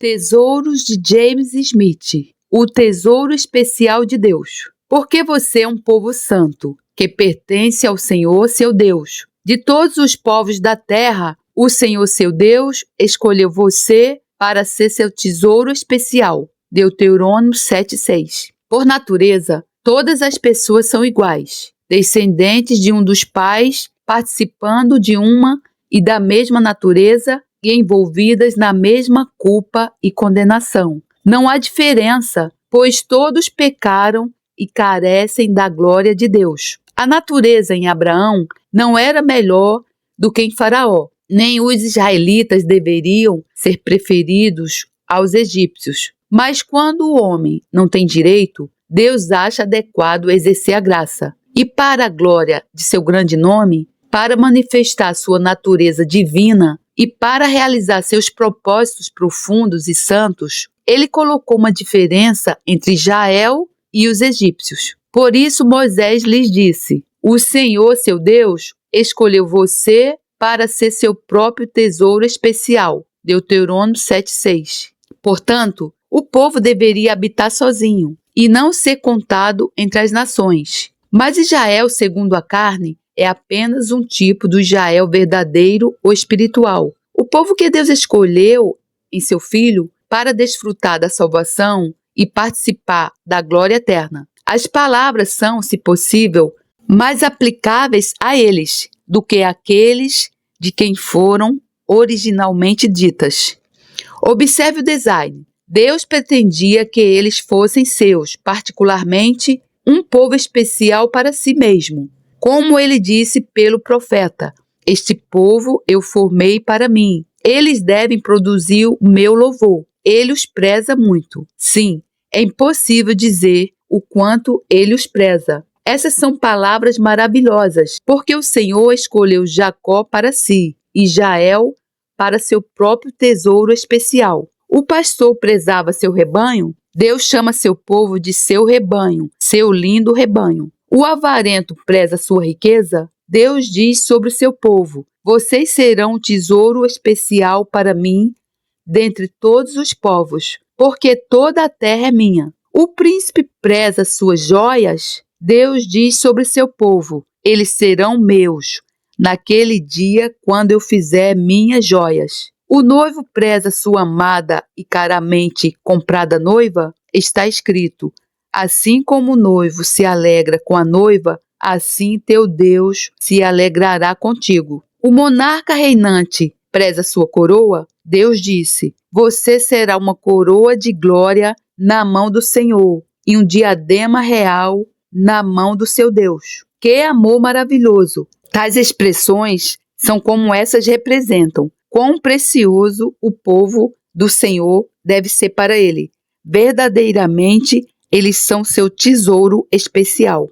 Tesouros de James Smith, o tesouro especial de Deus. Porque você é um povo santo, que pertence ao Senhor seu Deus. De todos os povos da terra, o Senhor seu Deus escolheu você para ser seu tesouro especial. Deuteronômio 7:6. Por natureza, todas as pessoas são iguais, descendentes de um dos pais, participando de uma e da mesma natureza e envolvidas na mesma culpa e condenação. Não há diferença, pois todos pecaram e carecem da glória de Deus. A natureza em Abraão não era melhor do que em Faraó, nem os israelitas deveriam ser preferidos aos egípcios. Mas quando o homem não tem direito, Deus acha adequado exercer a graça. E para a glória de seu grande nome, para manifestar sua natureza divina e para realizar seus propósitos profundos e santos, ele colocou uma diferença entre Israel e os egípcios. Por isso Moisés lhes disse: o Senhor, seu Deus, escolheu você para ser seu próprio tesouro especial. Deuteronômio 7:6. Portanto, o povo deveria habitar sozinho e não ser contado entre as nações. Mas Israel, segundo a carne, é apenas um tipo do Israel verdadeiro ou espiritual. O povo que Deus escolheu em seu Filho para desfrutar da salvação e participar da glória eterna. As palavras são, se possível, mais aplicáveis a eles do que aqueles de quem foram originalmente ditas. Observe o design. Deus pretendia que eles fossem seus, particularmente um povo especial para si mesmo. Como ele disse pelo profeta: este povo eu formei para mim. Eles devem produzir o meu louvor. Ele os preza muito. Sim, é impossível dizer o quanto ele os preza. Essas são palavras maravilhosas, porque o Senhor escolheu Jacó para si e Israel para seu próprio tesouro especial. O pastor prezava seu rebanho? Deus chama seu povo de seu rebanho, seu lindo rebanho. O avarento preza sua riqueza? Deus diz sobre o seu povo: vocês serão um tesouro especial para mim dentre todos os povos, porque toda a terra é minha. O príncipe preza suas joias? Deus diz sobre seu povo: eles serão meus naquele dia quando eu fizer minhas joias. O noivo preza sua amada e caramente comprada noiva? Está escrito: assim como o noivo se alegra com a noiva, assim teu Deus se alegrará contigo. O monarca reinante preza sua coroa? Deus disse: você será uma coroa de glória na mão do Senhor e um diadema real na mão do seu Deus. Que amor maravilhoso! Tais expressões são como essas representam quão precioso o povo do Senhor deve ser para ele. Verdadeiramente, eles são seu tesouro especial.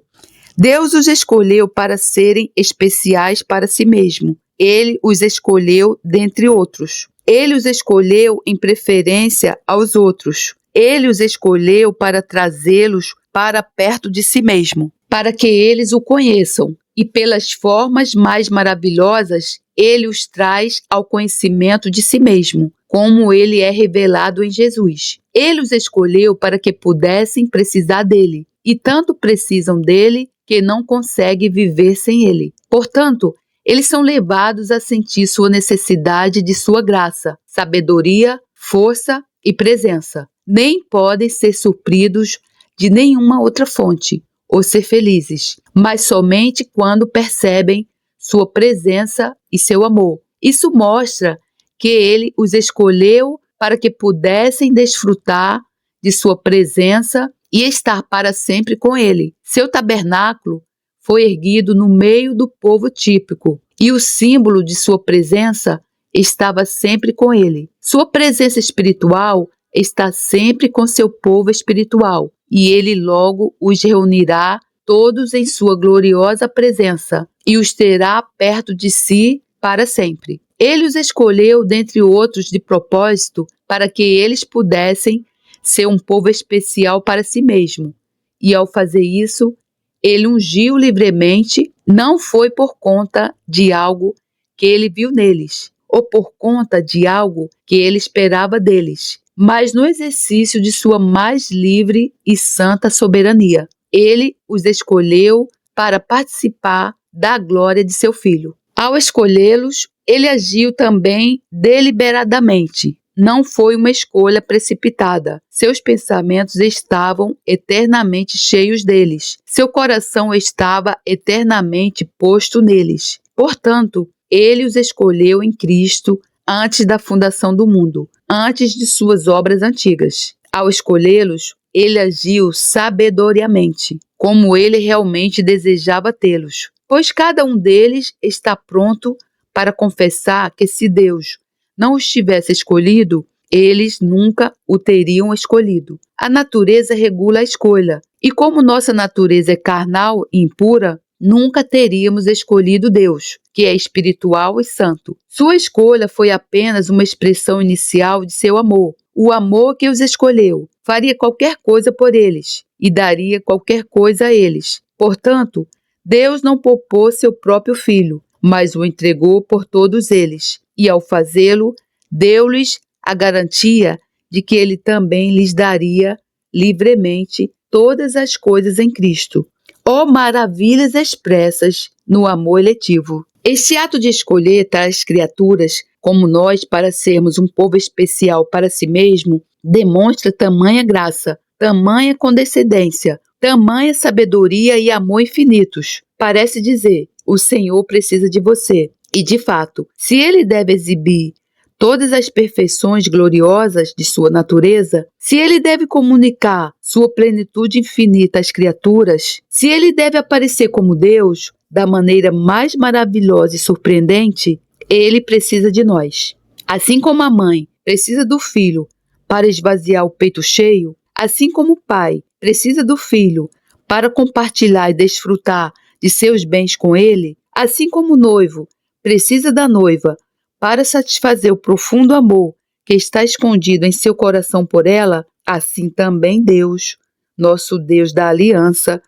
Deus os escolheu para serem especiais para si mesmo. Ele os escolheu dentre outros. Ele os escolheu em preferência aos outros. Ele os escolheu para trazê-los para perto de si mesmo, para que eles o conheçam. E pelas formas mais maravilhosas, ele os traz ao conhecimento de si mesmo, como ele é revelado em Jesus. Ele os escolheu para que pudessem precisar dele, e tanto precisam dele que não conseguem viver sem ele. Portanto, eles são levados a sentir sua necessidade de sua graça, sabedoria, força e presença. Nem podem ser supridos de nenhuma outra fonte ou ser felizes, mas somente quando percebem sua presença e seu amor. Isso mostra que ele os escolheu para que pudessem desfrutar de sua presença e estar para sempre com ele. Seu tabernáculo foi erguido no meio do povo típico, e o símbolo de sua presença estava sempre com ele. Sua presença espiritual está sempre com seu povo espiritual, e ele logo os reunirá todos em sua gloriosa presença, e os terá perto de si para sempre. Ele os escolheu dentre outros de propósito para que eles pudessem ser um povo especial para si mesmo. E ao fazer isso, ele ungiu livremente, não foi por conta de algo que ele viu neles, ou por conta de algo que ele esperava deles, mas no exercício de sua mais livre e santa soberania. Ele os escolheu para participar da glória de seu Filho. Ao escolhê-los, ele agiu também deliberadamente. Não foi uma escolha precipitada. Seus pensamentos estavam eternamente cheios deles. Seu coração estava eternamente posto neles. Portanto, ele os escolheu em Cristo antes da fundação do mundo, antes de suas obras antigas. Ao escolhê-los, ele agiu sabedoramente, como ele realmente desejava tê-los, pois cada um deles está pronto para confessar que se Deus não os tivesse escolhido, eles nunca o teriam escolhido. A natureza regula a escolha, e como nossa natureza é carnal e impura, nunca teríamos escolhido Deus, que é espiritual e santo. Sua escolha foi apenas uma expressão inicial de seu amor. O amor que os escolheu faria qualquer coisa por eles e daria qualquer coisa a eles. Portanto, Deus não poupou seu próprio Filho, mas o entregou por todos eles, e ao fazê-lo, deu-lhes a garantia de que ele também lhes daria livremente todas as coisas em Cristo. Oh, maravilhas expressas no amor eletivo! Este ato de escolher tais criaturas como nós para sermos um povo especial para si mesmo demonstra tamanha graça, tamanha condescendência, tamanha sabedoria e amor infinitos. Parece dizer, o Senhor precisa de você. E, de fato, se Ele deve exibir todas as perfeições gloriosas de sua natureza, se Ele deve comunicar sua plenitude infinita às criaturas, se Ele deve aparecer como Deus, da maneira mais maravilhosa e surpreendente, Ele precisa de nós. Assim como a mãe precisa do filho para esvaziar o peito cheio, assim como o pai precisa do filho para compartilhar e desfrutar de seus bens com ele, assim como o noivo precisa da noiva para satisfazer o profundo amor que está escondido em seu coração por ela, assim também Deus, nosso Deus da aliança,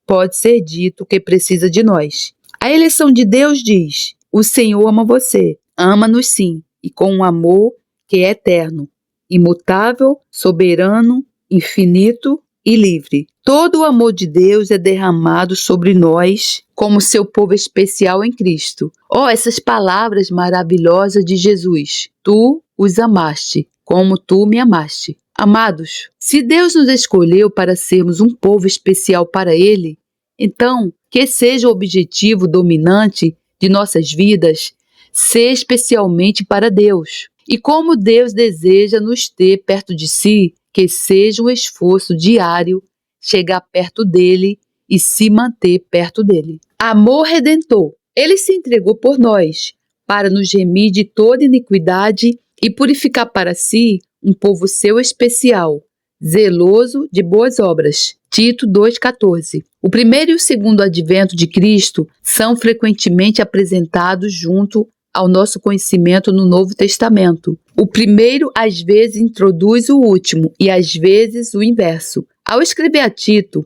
pode ser dito que precisa de nós. A eleição de Deus diz: o Senhor ama você, ama-nos sim, e com um amor que é eterno, imutável, soberano, infinito e livre. Todo o amor de Deus é derramado sobre nós como seu povo especial em Cristo. Oh, essas palavras maravilhosas de Jesus. Tu os amaste, como tu me amaste. Amados, se Deus nos escolheu para sermos um povo especial para Ele, então que seja o objetivo dominante de nossas vidas ser especialmente para Deus. E como Deus deseja nos ter perto de si, que seja um esforço diário chegar perto dele e se manter perto dele. Amor redentor. Ele se entregou por nós, para nos remir de toda iniquidade e purificar para si um povo seu especial, zeloso de boas obras. Tito 2,14. O primeiro e o segundo advento de Cristo são frequentemente apresentados junto ao nosso conhecimento no Novo Testamento. O primeiro às vezes introduz o último e às vezes o inverso. Ao escrever a Tito,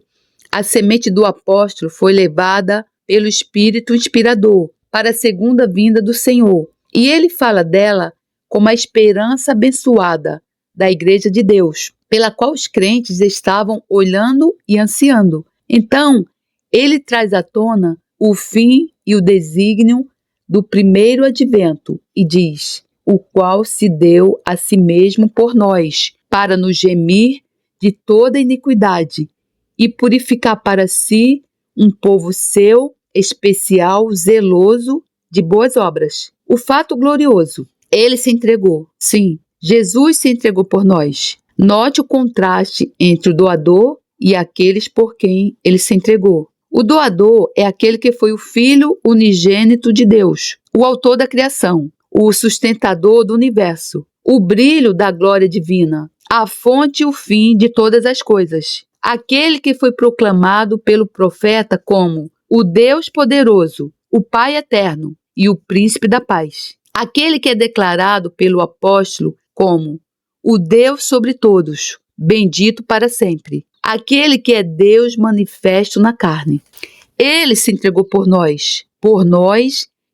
a semente do apóstolo foi levada pelo Espírito inspirador para a segunda vinda do Senhor, e ele fala dela como a esperança abençoada da Igreja de Deus, pela qual os crentes estavam olhando e ansiando. Então, ele traz à tona o fim e o desígnio do primeiro advento e diz: o qual se deu a si mesmo por nós, para nos remir de toda iniquidade e purificar para si um povo seu, especial, zeloso de boas obras. O fato glorioso: ele se entregou. Sim, Jesus se entregou por nós. Note o contraste entre o doador e aqueles por quem ele se entregou. O doador é aquele que foi o Filho unigênito de Deus, o autor da criação, o sustentador do universo, o brilho da glória divina, a fonte e o fim de todas as coisas. Aquele que foi proclamado pelo profeta como o Deus poderoso, o Pai eterno e o Príncipe da paz. Aquele que é declarado pelo apóstolo como o Deus sobre todos, bendito para sempre. Aquele que é Deus manifesto na carne. Ele se entregou por nós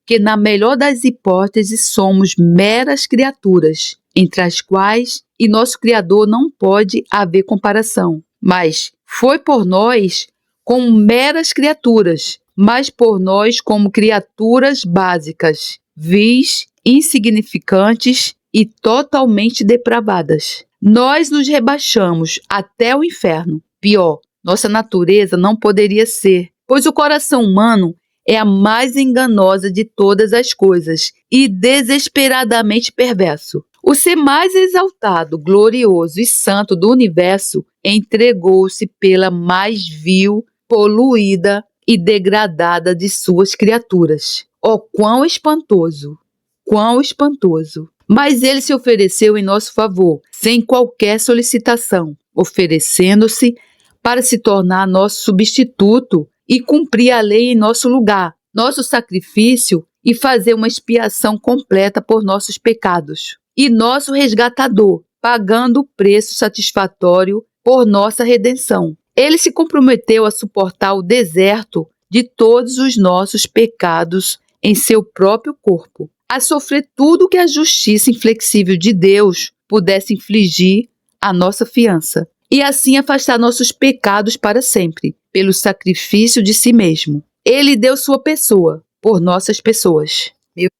que na melhor das hipóteses somos meras criaturas, entre as quais e nosso Criador não pode haver comparação. Mas foi por nós como meras criaturas, mas por nós como criaturas básicas, vis, insignificantes e totalmente depravadas. Nós nos rebaixamos até o inferno. Pior, nossa natureza não poderia ser, pois o coração humano é a mais enganosa de todas as coisas e desesperadamente perverso. O ser mais exaltado, glorioso e santo do universo entregou-se pela mais vil, poluída e degradada de suas criaturas. Oh, quão espantoso! Quão espantoso! Mas ele se ofereceu em nosso favor, sem qualquer solicitação, oferecendo-se para se tornar nosso substituto e cumprir a lei em nosso lugar, nosso sacrifício e fazer uma expiação completa por nossos pecados. E nosso resgatador, pagando o preço satisfatório por nossa redenção. Ele se comprometeu a suportar o deserto de todos os nossos pecados em seu próprio corpo, a sofrer tudo que a justiça inflexível de Deus pudesse infligir à nossa fiança, e assim afastar nossos pecados para sempre, pelo sacrifício de si mesmo. Ele deu sua pessoa por nossas pessoas,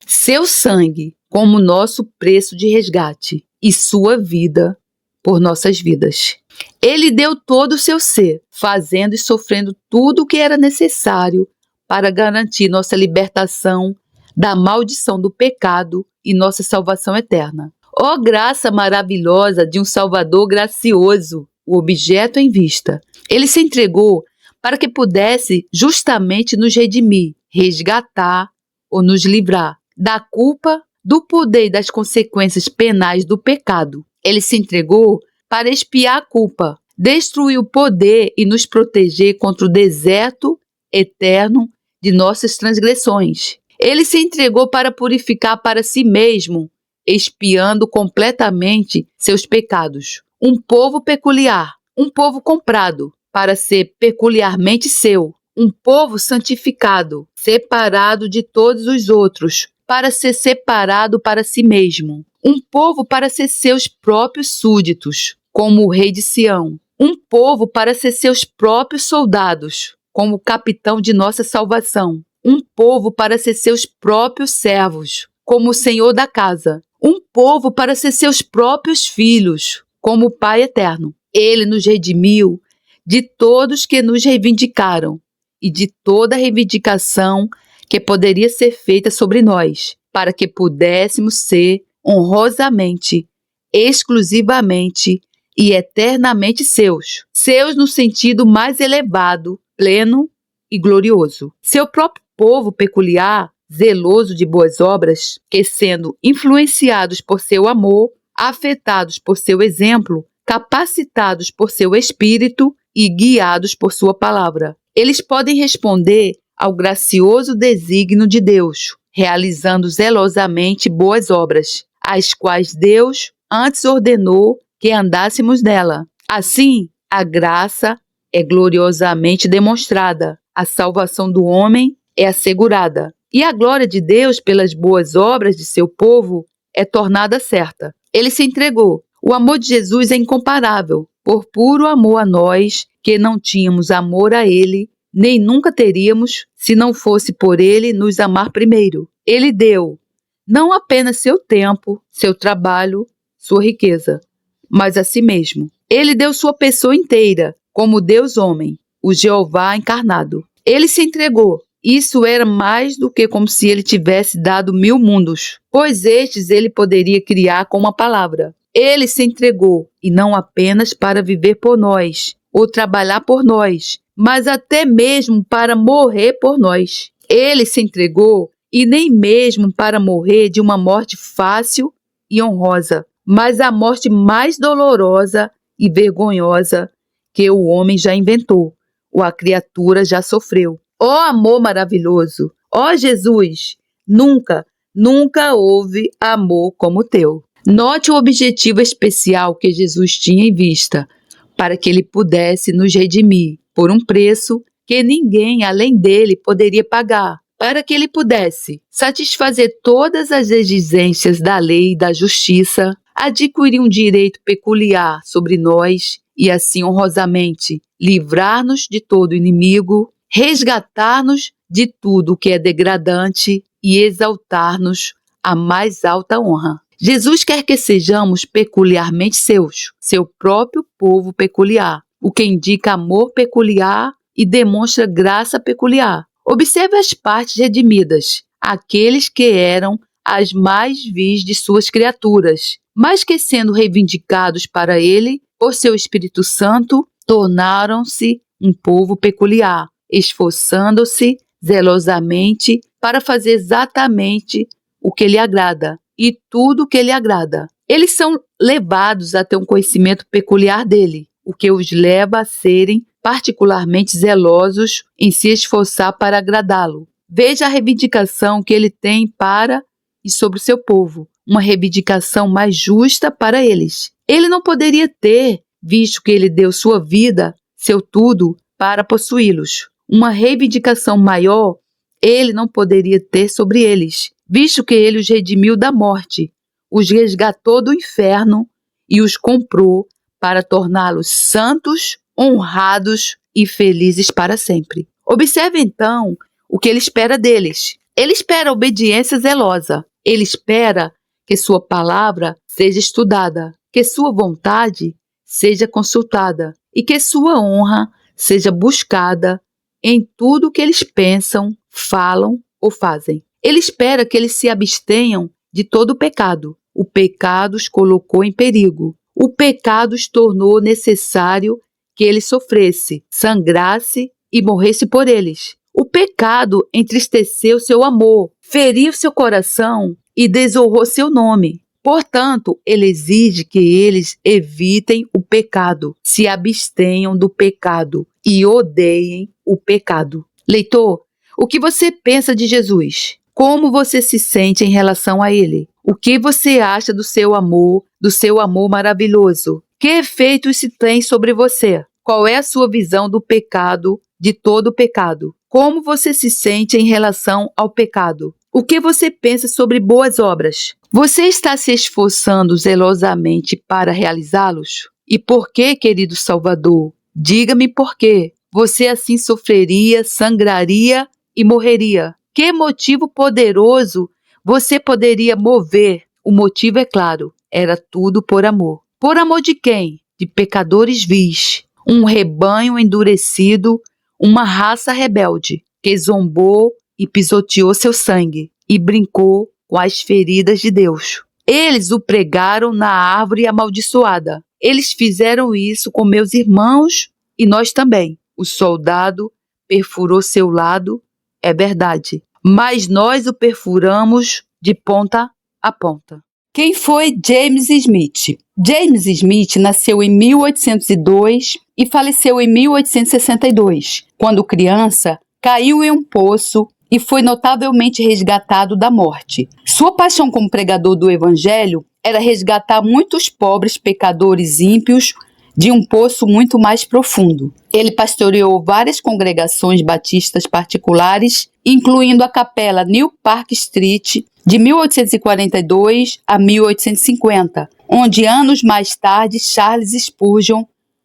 seu sangue como nosso preço de resgate, e sua vida por nossas vidas. Ele deu todo o seu ser, fazendo e sofrendo tudo o que era necessário para garantir nossa libertação da maldição do pecado e nossa salvação eterna. Ó graça maravilhosa de um Salvador gracioso, o objeto em vista. Ele se entregou para que pudesse justamente nos redimir, resgatar ou nos livrar da culpa, do poder e das consequências penais do pecado. Ele se entregou para expiar a culpa, destruir o poder e nos proteger contra o deserto eterno de nossas transgressões. Ele se entregou para purificar para si mesmo, expiando completamente seus pecados. Um povo peculiar, um povo comprado, para ser peculiarmente seu. Um povo santificado, separado de todos os outros, para ser separado para si mesmo. Um povo para ser seus próprios súditos, como o rei de Sião. Um povo para ser seus próprios soldados, como o capitão de nossa salvação. Um povo para ser seus próprios servos, como o Senhor da casa. Um povo para ser seus próprios filhos, como o Pai eterno. Ele nos redimiu de todos que nos reivindicaram e de toda reivindicação que poderia ser feita sobre nós, para que pudéssemos ser honrosamente, exclusivamente e eternamente seus. Seus no sentido mais elevado, pleno e glorioso. Seu próprio povo peculiar, zeloso de boas obras, que sendo influenciados por seu amor, afetados por seu exemplo, capacitados por seu espírito e guiados por sua palavra. Eles podem responder ao gracioso desígnio de Deus, realizando zelosamente boas obras, as quais Deus antes ordenou que andássemos nela. Assim, a graça é gloriosamente demonstrada, a salvação do homem é assegurada, e a glória de Deus pelas boas obras de seu povo é tornada certa. Ele se entregou. O amor de Jesus é incomparável, por puro amor a nós, que não tínhamos amor a Ele, nem nunca teríamos, se não fosse por Ele nos amar primeiro. Ele deu não apenas seu tempo, seu trabalho, sua riqueza, mas a si mesmo. Ele deu sua pessoa inteira, como Deus homem, o Jeová encarnado. Ele se entregou. Isso era mais do que como se ele tivesse dado 1000 mundos, pois estes ele poderia criar com uma palavra. Ele se entregou, e não apenas para viver por nós, ou trabalhar por nós, mas até mesmo para morrer por nós. Ele se entregou, e nem mesmo para morrer de uma morte fácil e honrosa, mas a morte mais dolorosa e vergonhosa que o homem já inventou, ou a criatura já sofreu. Ó amor maravilhoso! Ó Jesus! Nunca, nunca houve amor como o teu. Note o objetivo especial que Jesus tinha em vista, para que ele pudesse nos redimir por um preço que ninguém além dele poderia pagar, para que ele pudesse satisfazer todas as exigências da lei e da justiça, adquirir um direito peculiar sobre nós e assim honrosamente livrar-nos de todo inimigo, resgatar-nos de tudo que é degradante e exaltar-nos à mais alta honra. Jesus quer que sejamos peculiarmente seus, seu próprio povo peculiar, o que indica amor peculiar e demonstra graça peculiar. Observe as partes redimidas, aqueles que eram as mais vis de suas criaturas, mas que sendo reivindicados para ele, por seu Espírito Santo, tornaram-se um povo peculiar, esforçando-se zelosamente para fazer exatamente o que lhe agrada e tudo o que lhe agrada. Eles são levados a ter um conhecimento peculiar dele, o que os leva a serem particularmente zelosos em se esforçar para agradá-lo. Veja a reivindicação que ele tem para e sobre o seu povo, uma reivindicação mais justa para eles. Ele não poderia ter, visto que ele deu sua vida, seu tudo, para possuí-los. Uma reivindicação maior ele não poderia ter sobre eles, visto que ele os redimiu da morte, os resgatou do inferno e os comprou para torná-los santos, honrados e felizes para sempre. Observe então o que ele espera deles. Ele espera obediência zelosa. Ele espera que sua palavra seja estudada, que sua vontade seja consultada e que sua honra seja buscada em tudo o que eles pensam, falam ou fazem. Ele espera que eles se abstenham de todo o pecado. O pecado os colocou em perigo. O pecado os tornou necessário que ele sofresse, sangrasse e morresse por eles. O pecado entristeceu seu amor, feriu seu coração e desonrou seu nome. Portanto, ele exige que eles evitem o pecado, se abstenham do pecado e odeiem o pecado. Leitor, o que você pensa de Jesus? Como você se sente em relação a ele? O que você acha do seu amor maravilhoso? Que efeito isso tem sobre você? Qual é a sua visão do pecado, de todo o pecado? Como você se sente em relação ao pecado? O que você pensa sobre boas obras? Você está se esforçando zelosamente para realizá-los? E por que, querido Salvador? Diga-me por quê. Você assim sofreria, sangraria e morreria. Que motivo poderoso você poderia mover? O motivo é claro, era tudo por amor. Por amor de quem? De pecadores vis, um rebanho endurecido, uma raça rebelde, que zombou e pisoteou seu sangue e brincou com as feridas de Deus. Eles o pregaram na árvore amaldiçoada. Eles fizeram isso com meus irmãos e nós também. O soldado perfurou seu lado, é verdade, mas nós o perfuramos de ponta a ponta. Quem foi James Smith? James Smith nasceu em 1802 e faleceu em 1862. Quando criança, caiu em um poço e foi notavelmente resgatado da morte. Sua paixão como pregador do Evangelho era resgatar muitos pobres pecadores ímpios de um poço muito mais profundo. Ele pastoreou várias congregações batistas particulares, incluindo a capela New Park Street, de 1842 a 1850, onde anos mais tarde Charles Spurgeon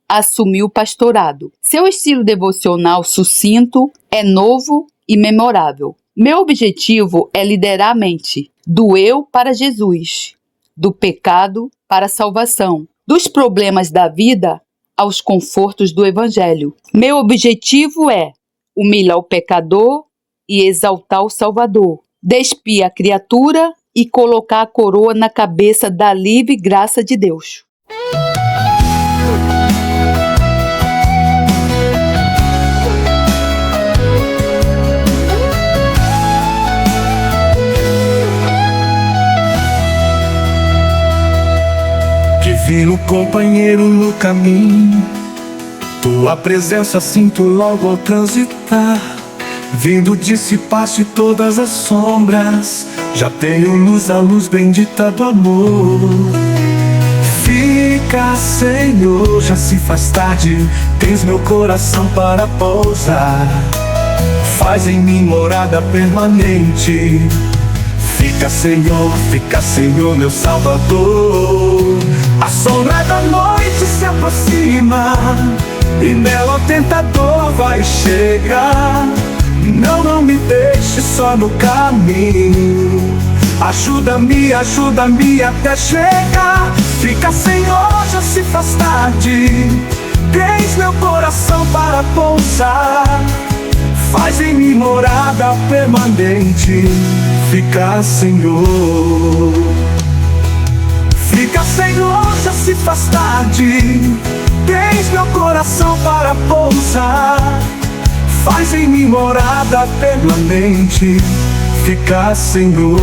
assumiu o pastorado. Seu estilo devocional sucinto é novo e memorável. Meu objetivo é liderar a mente do eu para Jesus, do pecado para a salvação, dos problemas da vida aos confortos do Evangelho. Meu objetivo é humilhar o pecador e exaltar o Salvador, despir a criatura e colocar a coroa na cabeça da livre graça de Deus. Divino companheiro no caminho, tua presença sinto logo ao transitar. Vindo dissipaste todas as sombras, já tenho luz, a luz bendita do amor. Fica, Senhor, já se faz tarde, tens meu coração para pousar. Faz em mim morada permanente. Fica, Senhor, meu Salvador. A sombra da noite se aproxima e nela o tentador vai chegar. Não me deixe só no caminho. Ajuda-me até chegar. Fica, Senhor, já se faz tarde. Tens meu coração para pousar. Faz em mim morada permanente. Fica, Senhor. Fica, Senhor, já se faz tarde. Tens meu coração para pousar. Faz em mim morada permanente. Fica, Senhor.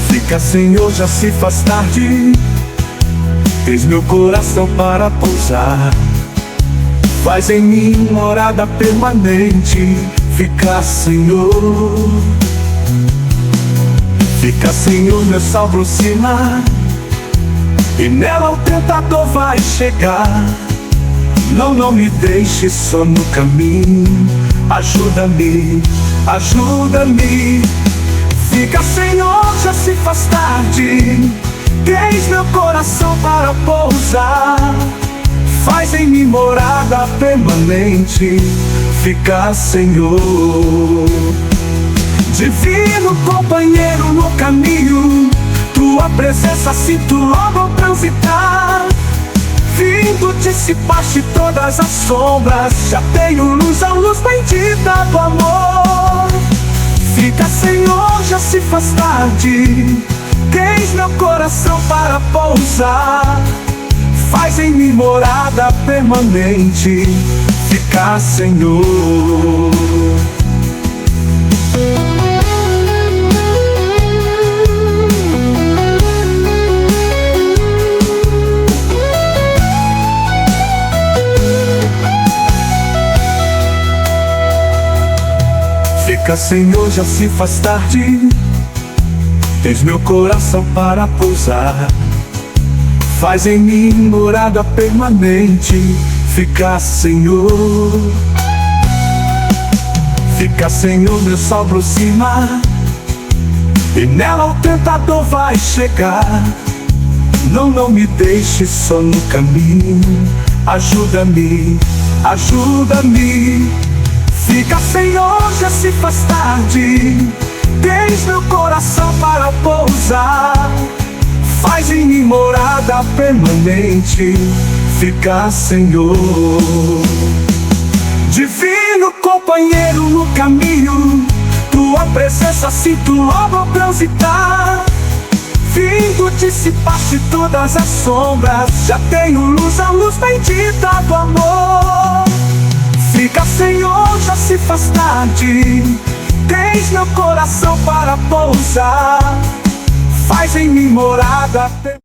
Fica, Senhor, já se faz tarde. Tens meu coração para pousar. Faz em mim morada permanente. Fica, Senhor. Fica, Senhor, meu sol aproxima e nela o tentador vai chegar. Não me deixe só no caminho. Ajuda-me. Fica, Senhor, já se faz tarde. Tens meu coração para pousar. Faz em mim morada permanente. Fica, Senhor. Divino companheiro no caminho, tua presença sinto logo ao transitar. Vindo dissipaste todas as sombras. Já tenho luz, a luz bendita do amor. Fica, Senhor, já se faz tarde. Tens meu coração para pousar. Faz em mim morada permanente. Fica, Senhor. Fica, Senhor, já se faz tarde. Tens meu coração para pousar. Faz em mim morada permanente. Fica, Senhor. Fica, Senhor, meu sol aproxima e nela o tentador vai chegar. Não me deixe só no caminho. Ajuda-me. Fica, Senhor, já se faz tarde. Tens meu coração para pousar. Faz em mim morada permanente. Fica, Senhor. Divino companheiro no caminho, tua presença sinto logo ao transitar. Vindo dissipaste todas as sombras. Já tenho luz, a luz bendita do amor. Fica, Senhor, já se faz tarde. Tens meu coração para pousar. Faz em mim morada.